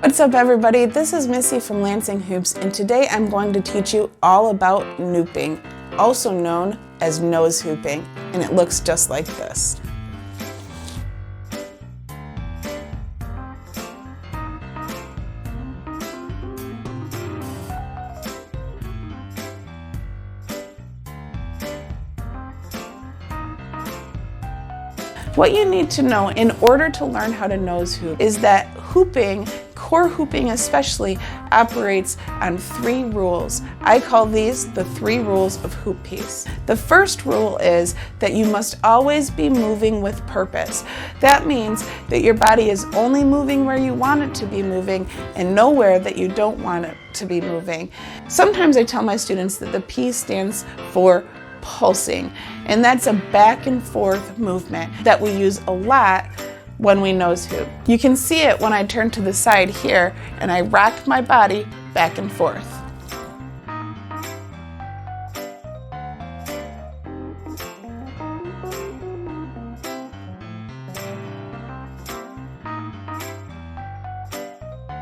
What's up everybody, this is Missy from Lansing Hoops, and today I'm going to teach you all about nooping, also known as nose hooping, and it looks just like this. What you need to know in order to learn how to nose hoop is that hooping, core hooping especially, operates on 3 rules. I call these the 3 rules of hoop piece. The first rule is that you must always be moving with purpose. That means that your body is only moving where you want it to be moving and nowhere that you don't want it to be moving. Sometimes I tell my students that the P stands for pulsing, and that's a back and forth movement that we use a lot when we nose hoop. You can see it when I turn to the side here and I rock my body back and forth.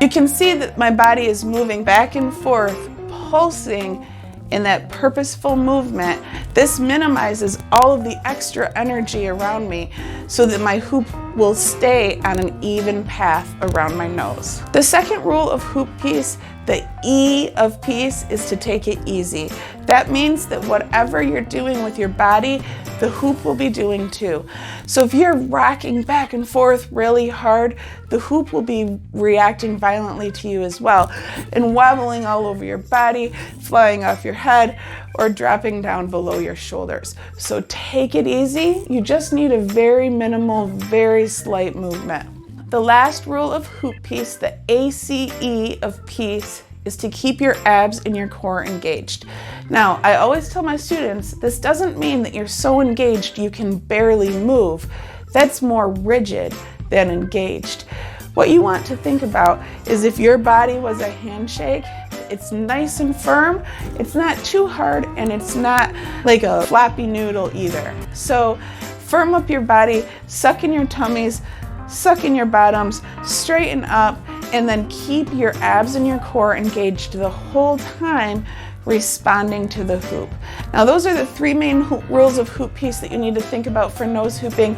You can see that my body is moving back and forth, pulsing in that purposeful movement. This minimizes all of the extra energy around me so that my hoop will stay on an even path around my nose. The second rule of hoop piece, the E of piece, is to take it easy. That means that whatever you're doing with your body, the hoop will be doing too. So if you're rocking back and forth really hard, the hoop will be reacting violently to you as well and wobbling all over your body, flying off your head, or dropping down below your shoulders. So take it easy. You just need a very minimal, very slight movement. The last rule of hoop piece, the ACE of piece, is to keep your abs and your core engaged. Now, I always tell my students, this doesn't mean that you're so engaged you can barely move. That's more rigid than engaged. What you want to think about is if your body was a handshake, it's nice and firm, it's not too hard, and it's not like a floppy noodle either. So firm up your body, suck in your tummies, suck in your bottoms, straighten up, and then keep your abs and your core engaged the whole time, responding to the hoop. Now those are the 3 main rules of hoop piece that you need to think about for nose hooping.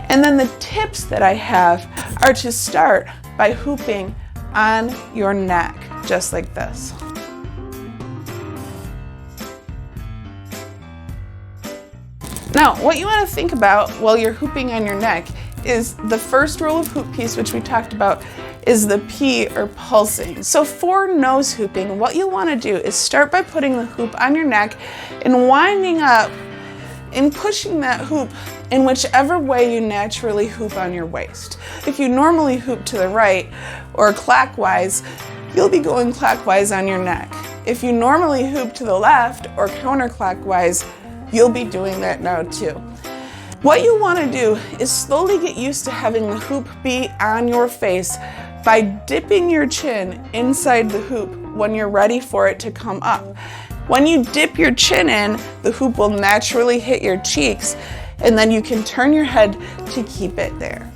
And then the tips that I have are to start by hooping on your neck, just like this. Now, what you want to think about while you're hooping on your neck is the first rule of hoop piece, which we talked about, is the P, or pulsing. So for nose hooping, what you want to do is start by putting the hoop on your neck and winding up and pushing that hoop in whichever way you naturally hoop on your waist. If you normally hoop to the right or clockwise, you'll be going clockwise on your neck. If you normally hoop to the left or counterclockwise, you'll be doing that now too. What you want to do is slowly get used to having the hoop be on your face by dipping your chin inside the hoop when you're ready for it to come up. When you dip your chin in, the hoop will naturally hit your cheeks, and then you can turn your head to keep it there.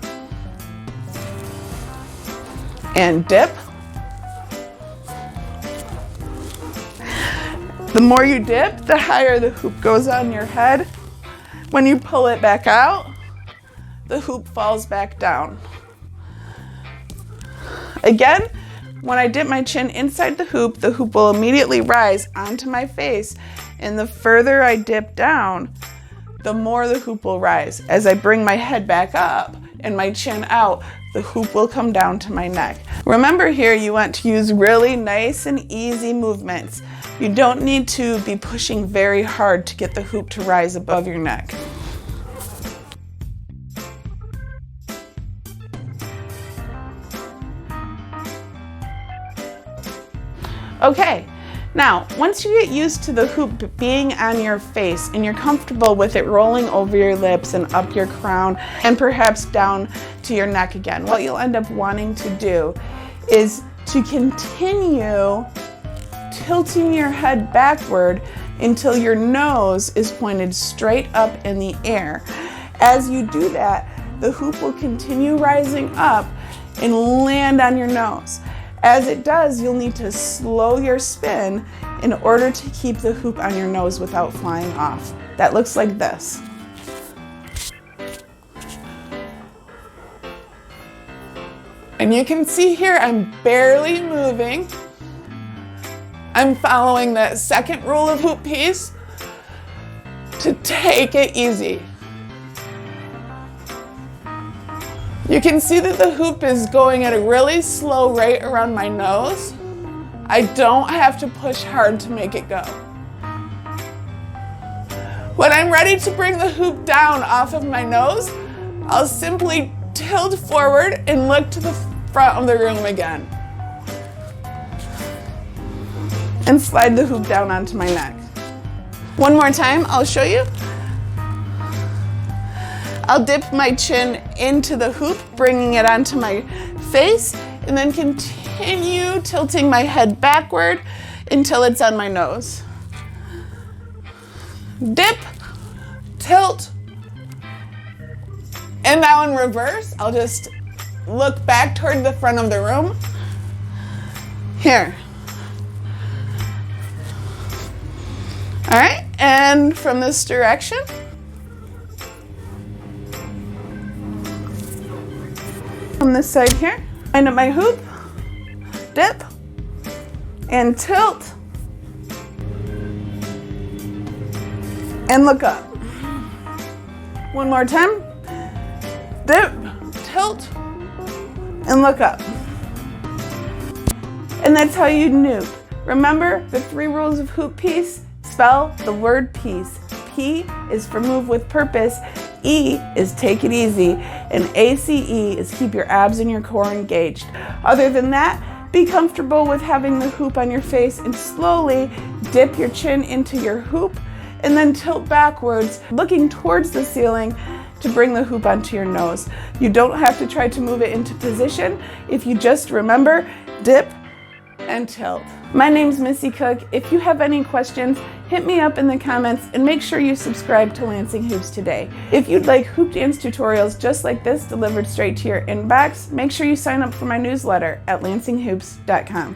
And dip. The more you dip, the higher the hoop goes on your head. When you pull it back out, the hoop falls back down. Again, when I dip my chin inside the hoop will immediately rise onto my face, and the further I dip down, the more the hoop will rise. As I bring my head back up and my chin out, the hoop will come down to my neck. Remember here, you want to use really nice and easy movements. You don't need to be pushing very hard to get the hoop to rise above your neck. Okay, now once you get used to the hoop being on your face and you're comfortable with it rolling over your lips and up your crown and perhaps down to your neck again, what you'll end up wanting to do is to continue tilting your head backward until your nose is pointed straight up in the air. As you do that, the hoop will continue rising up and land on your nose. As it does, you'll need to slow your spin in order to keep the hoop on your nose without flying off. That looks like this. And you can see here, I'm barely moving. I'm following that second rule of hoop piece to take it easy. You can see that the hoop is going at a really slow rate around my nose. I don't have to push hard to make it go. When I'm ready to bring the hoop down off of my nose, I'll simply tilt forward and look to the front of the room again. And slide the hoop down onto my neck. One more time, I'll show you. I'll dip my chin into the hoop, bringing it onto my face, and then continue tilting my head backward until it's on my nose. Dip, tilt, and now in reverse, I'll just look back toward the front of the room. Here. All right, and from this direction, from this side here, line up my hoop, dip, and tilt, and look up. One more time, dip, tilt, and look up. And that's how you noob. Remember the 3 rules of hoop piece? Spell the word piece. P is for move with purpose, E is take it easy, and ACE is keep your abs and your core engaged. Other than that, be comfortable with having the hoop on your face and slowly dip your chin into your hoop and then tilt backwards, looking towards the ceiling to bring the hoop onto your nose. You don't have to try to move it into position if you just remember, dip and tilt. My name's Missy Cook. If you have any questions, hit me up in the comments and make sure you subscribe to Lansing Hoops today. If you'd like hoop dance tutorials just like this delivered straight to your inbox, make sure you sign up for my newsletter at lansinghoops.com.